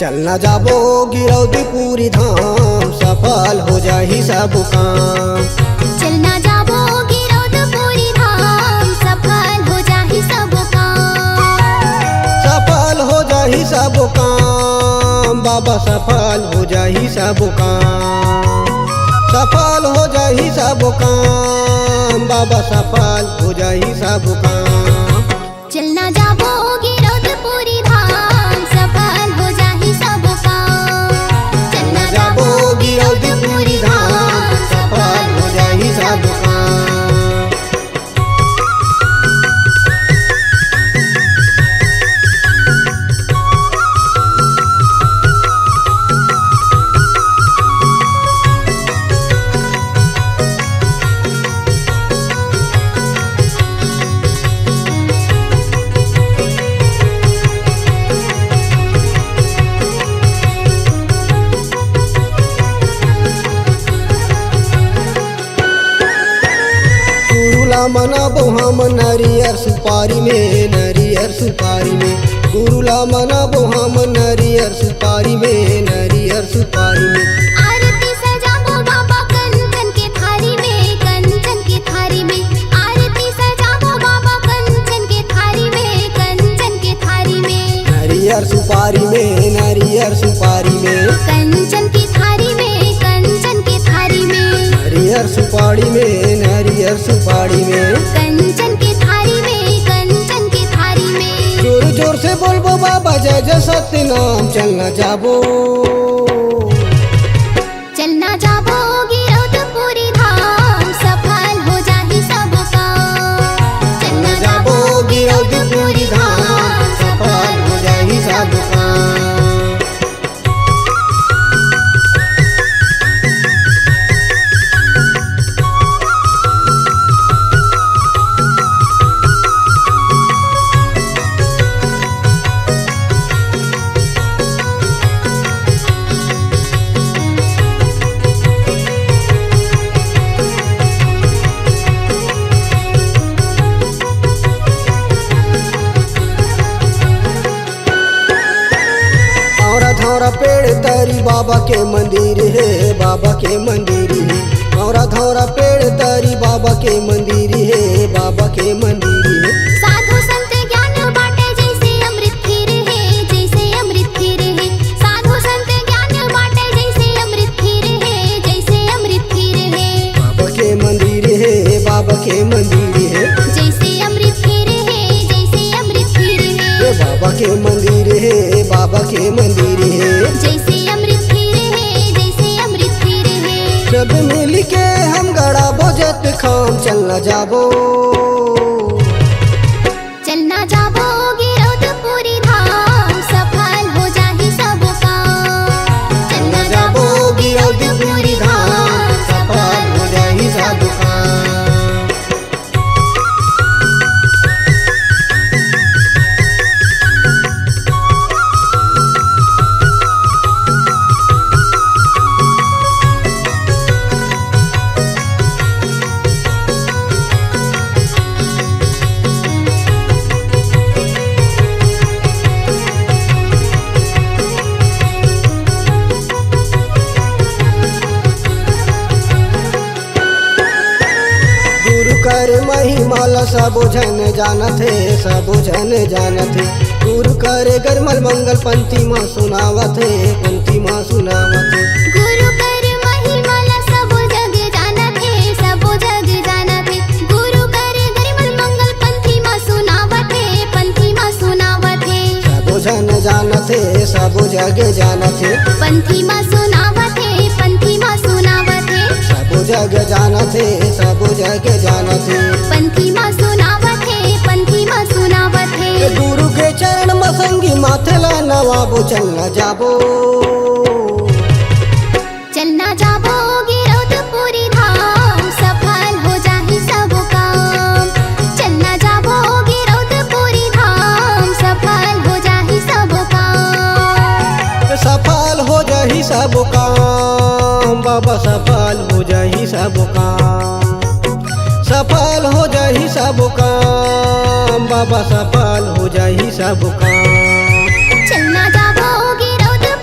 चलना जाबो गिरौदी पूरी धाम, सफल हो जाही सब काम। चलना जाबो गिरौदपुरी धाम, सफल हो जाही सब काम। सफल हो जाही सब काम, बाबा सफल हो जाही सब काम। सफल हो जाही सब काम, बाबा सफल हो जाही सब काम। चलना जाबो गिरौदपुरी धाम, सफल हो जाही सब काम। चलना जाबो गिरौदपुरी धाम, सफल हो जाही सब काम। मनाबो हम नरियर सुपारी में, नरियर सुपारी में। गुरुला मनाबो हम नरियर सुपारी में, नरियर सुपारी में। आरती सजाबो बाबा कंचन के थारी में, कंचन के थारी में। आरती सजाबो बाबा कंचन के थारी में, कंचन के थारी में। नरियर सुपारी में, नरियर सुपारी में। कंचन की थारी में, कंचन के थारी में। नरियर सुपारी में, नरियर सुपारी में। कंचन की थारी में, कंचन की थारी में। जोर जोर से बोलबो बाबा जय जय सत्य नाम। चलना जाबो, चलना जाबो गिरौदपुरी धाम, सफल हो जाही सब काम। चलना जाबो गिरौदपुरी धाम, सफल हो जाही सब काम। धौरा पेड़ तरी बाबा के मंदिर है, बाबा के मंदिर है। धौरा धौरा पेड़ तरी बाबा के मंदिर है, बाबा के मंदिर है। साधु संत ज्ञान बाटे जैसे अमृत खीर है, जैसे अमृत खीर है। साधु संत ज्ञान बाटे जैसे अमृत खीर है, जैसे अमृत खीर है। बाबा के मंदिर है, बाबा के मंदिर है। जैसे अमृत खीर है, जैसे अमृत खीर है। बाबा के मंदिर है, बाबा के मंदिर है। जैसे अमृत खीर है, जैसे अमृत खीर है। सब मिल के हम गड़ा बोझत खाम। चलना जाबो, चलना जाबो गिरौदपुरी धाम, सफल हो जाही सब काम। चलना जाबो गिरौदपुरी धाम, सफल हो जाही सब काम। कर महिमाला सबो जन जानत है, सबो जन जानत है। गुरु करे गरमल मंगल पंथी माँ सुनावत है, पंथी माँ सुनावत है। गुरु कर महिमाला सबो जग जानत है, सबो जग जानत है। गुरु करे गरमल मंगल पंथी माँ सुनावत है, पंथी माँ सुनावत है। सबो जन जानत है, सबो जग जानत है। पंथी माँ सुनावत है, पंथी माँ सुनावत है। सबो जग जानत है, सबो जग जानत है। पंथी माँ सुनावत है, पंथी माँ सुनावत है। गुरु के चरण मसंगी माथला नवाबो। चलना जाबो, चलना जाबो गिरौदपुरी धाम, सफल हो जाही सब काम। चलना जाबो गिरौदपुरी धाम, सफल हो जाही सब काम। सफल हो जाही सब काम, बाबा सफल हो जाही सब काम। सफल हो जाही सब काम, बाबा सफल हो जाही सब काम। चलना जाबो गिरौदपुरी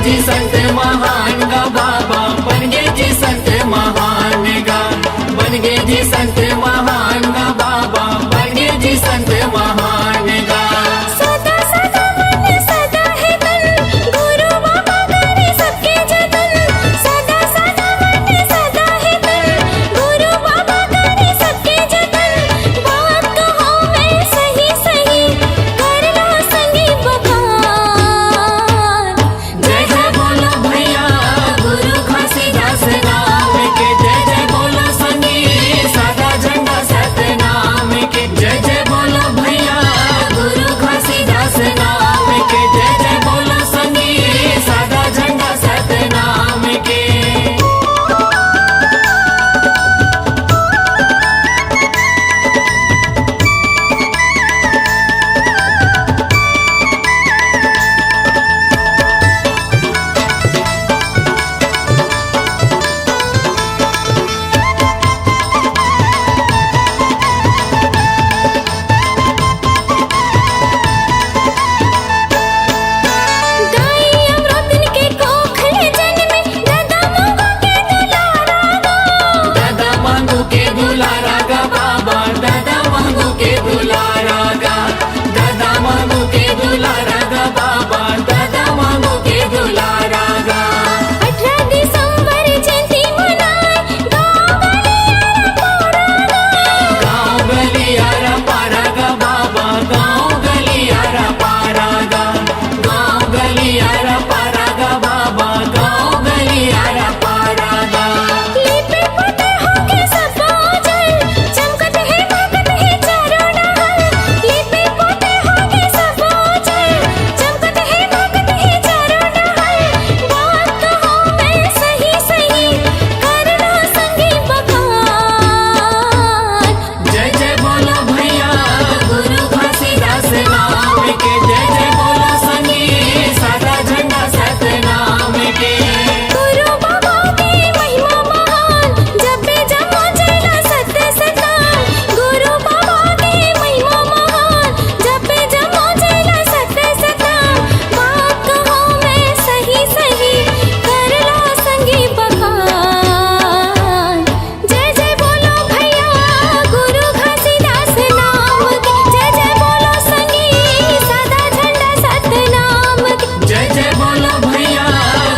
जी संत महान गा बाबा बन गे जी संत महान गा बन गे जी संत महान गा बाबा बन गे जी संत महान गा सदा सदा मन सदा है तन गुरु बाबा करे सबके जतन सदा सदा मन सदा है तन गुरु बाबा करे सबके जतन बात कहो मैं सही सही करना संगी बखान जय जय बोलो भैया गुरु घासीदास नाम के जय जय बोलो संगी सादा झंडा सतनाम के जय जय बोलो भैया गुरु घासीदास नाम के जय जय बोलो संगी सादा झंडा सतनाम के गाय अमृतन के कोखले जन्मे दादा मोगो के दुलारा दादा मांगू के दुलारा गा बाबा दादा मांगू के दुलारा गा दादा मांगू के दुलारा गा बाबा दादा मांगू के दुलारा गा 18 दिसंबर जयंती मनाए गाँव गलियारा पारा गा बाबा गाँव गलियारा पारा गा गाँव गलियारा पारा गा बाबा गाँव गलियारा पारा गा लिपि पोते होके सब जल चमकत है महकत है चारों नहर लिपि पोते होके सब जल चमकत है महकत है चारों नहर बात कहो मैं सही सही करना संगी बखान जय जय बोलो भैया गुरु घासीदास नाम के जय जय बोलो संगी सादा झंडा सतनाम के गुरु बाबा की महिमा महान जब भी जमो चला सत्य सतान गुरु बाबा की महिमा महान जब भी जमो चला सत्य सतान बात कहो मैं सही सही करना संगी बखान जय जय बोलो भैया गुरु घासीदास नाम के जय जय बोलो संगी सादा झंडा सतनाम के जय जय बोलो भैया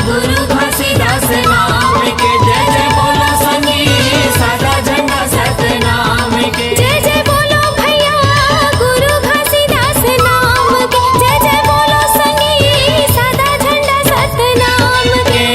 गुरु घासीदास नाम के जय जय बोलो संगी सादा झंडा सतनाम के जय जय बोलो भैया गुरु घासीदास नाम के जय जय बोलो संगी सादा झंडा सतनाम के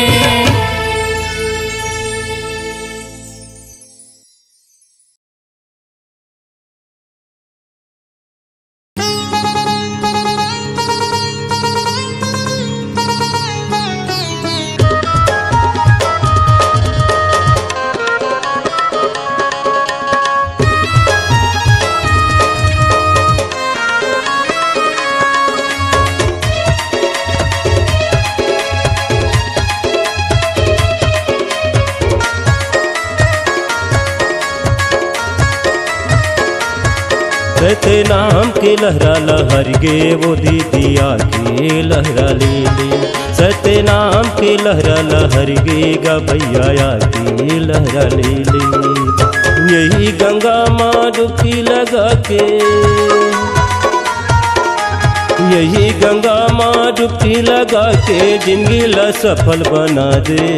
सतनाम के लहरा लहर गे वो दीदिया के लहरा ले ले सतनाम के लहरा लहर गे गा भैया के लहरा ले ले यही गंगा माँ डुबकी लगा के यही गंगा माँ डुबकी लगा के जिंदगी ला सफल बना दे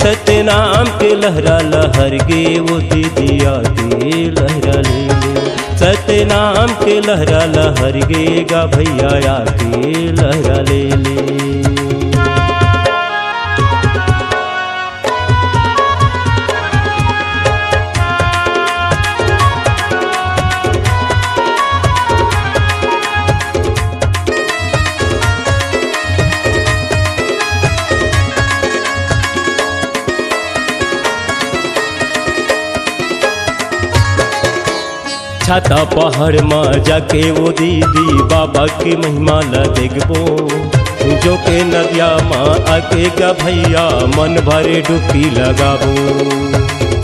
सतनाम के लहरा लहर गे वो दीदिया के लहरा ले ले सतनाम के लहरा लहर गे गा भैया के लहरा ले ले छाता पहाड़ में जाके वो दीदी बाबा की महिमा ला देखबो जो के नदिया माँ आके गा भैया मन भरे डुबकी लगाबो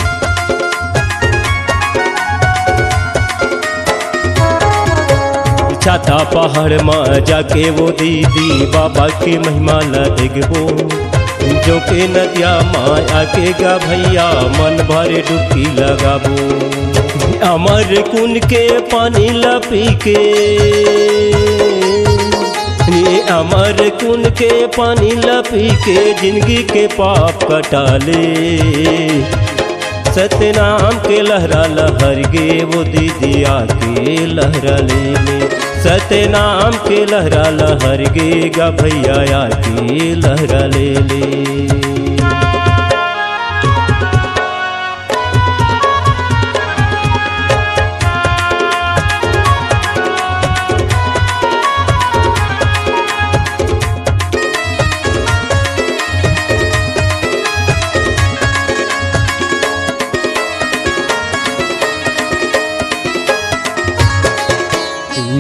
छाता पहाड़ में जाके वो दीदी बाबा की महिमा ला देखबो जो के नदिया माया के गा भैया मन भरे डुबकी लगाबो अमर कुंड के पानी ला पी के ये अमर कुंड के पानी ला पी के जिंदगी के पाप कटा ले सतनाम के लहरा लहर गे वो दीदी आके लहरा ले सतनाम के लहरा लहर गे गा भैया आके लहरा ले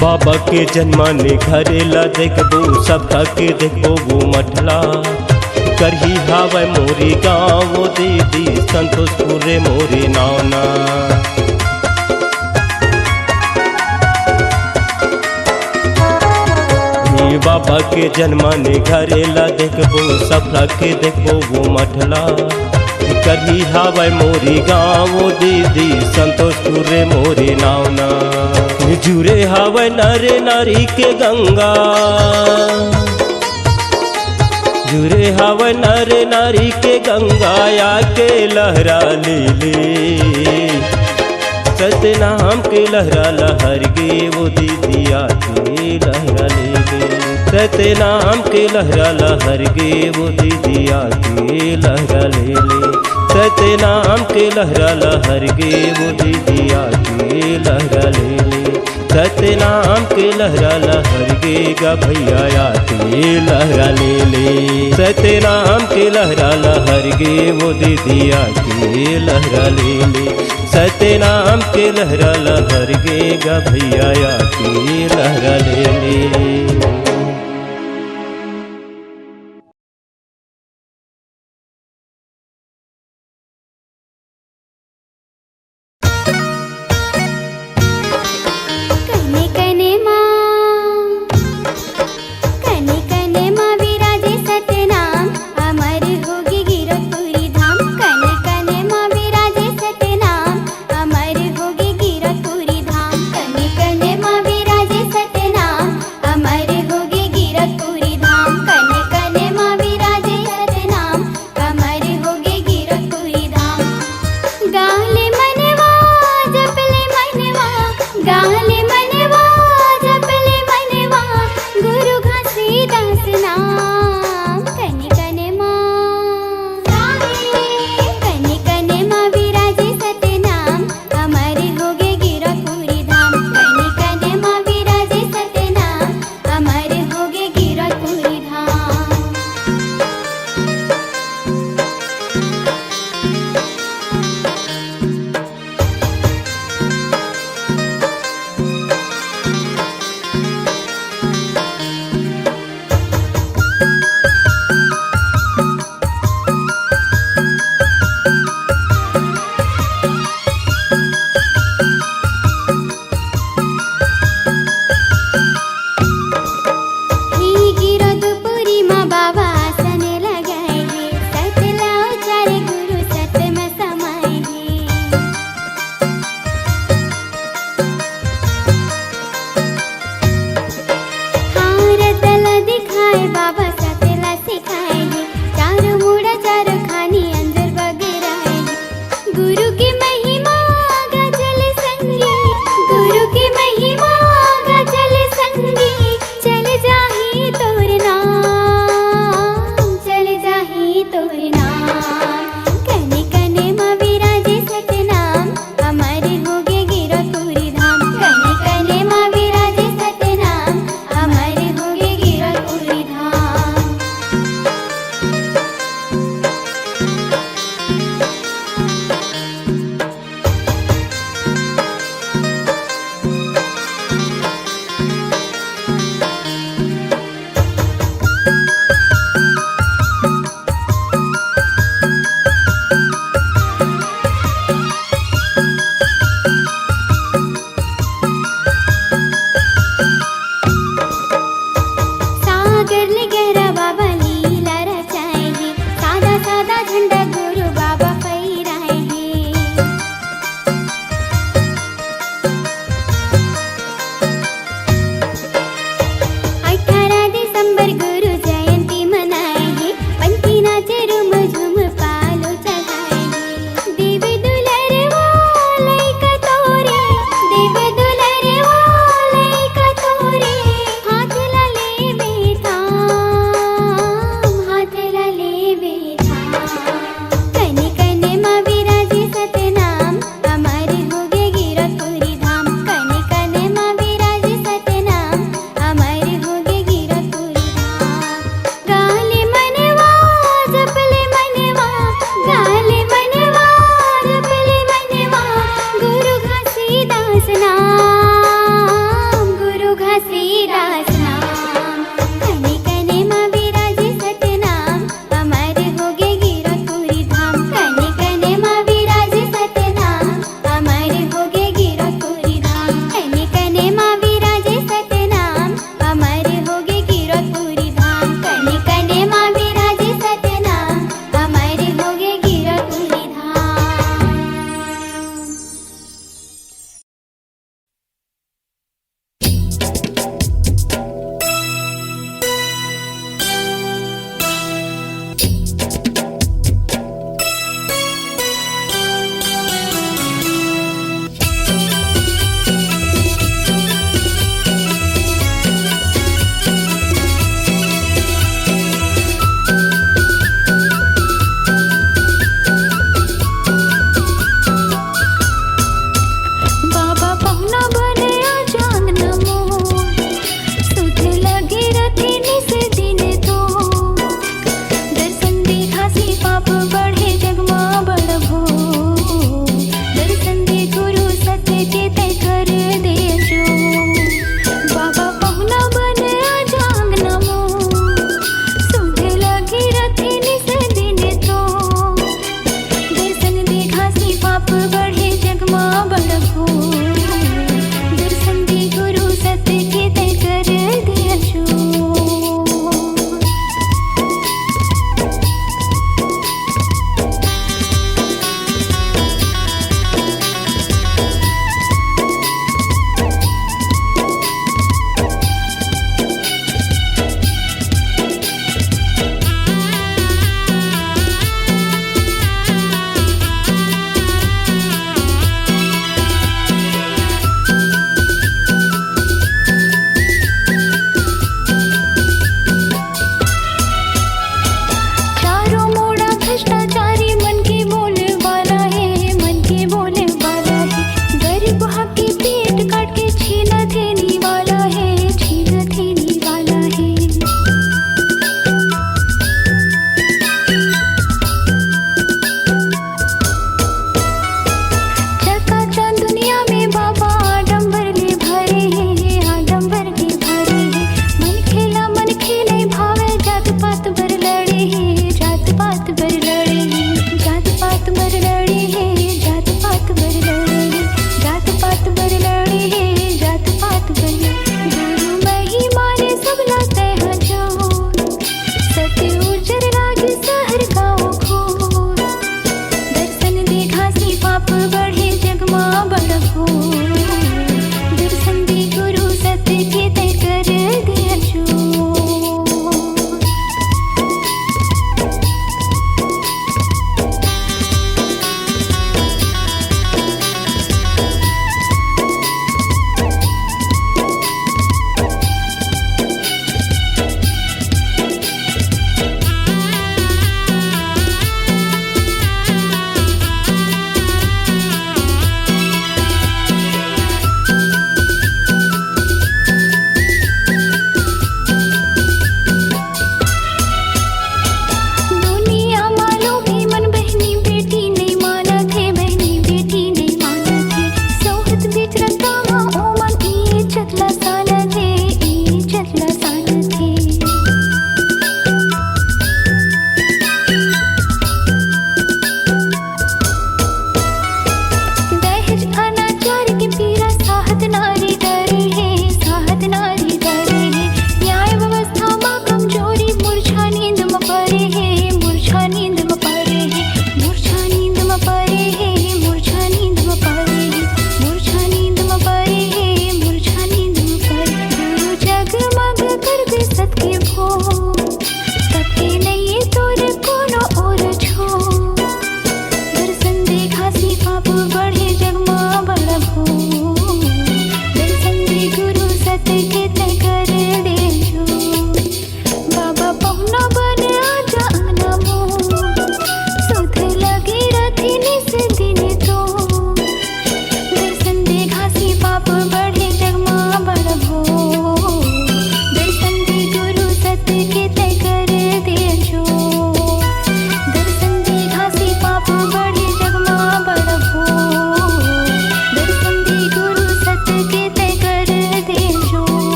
बाबा के जन्माने घरेला देखबो सबका के देखबो वो मठला करही हावे मोरी गाँव वो दीदी संतोषपुर रे मोरी नावना बाबा के जन्माने घरेला देखबो सबका के देखबो वो मठला करही हावे मोरी गाँव वो दीदी संतोषपुर रे मोरी नावना जुरे हवे नरे नारी के गंगा जुरे हवे नरे नारी के गंगा या के लहरा ले सतनाम के लहरा लहर गे वो दीदी आके लहरा ले सतनाम के लहरा लहर गे वो दीदी आके लहरा ले सतनाम के लहरा लहर गे वो दीदी आके लहरा ले सतनाम के लहरा लहर गे गा भैया आके लहरा ले सतनाम के लहरा लहर गे वो दीदी आके लहरा ले सतनाम के लहरा लहर गे गा भैया आके लहरा ले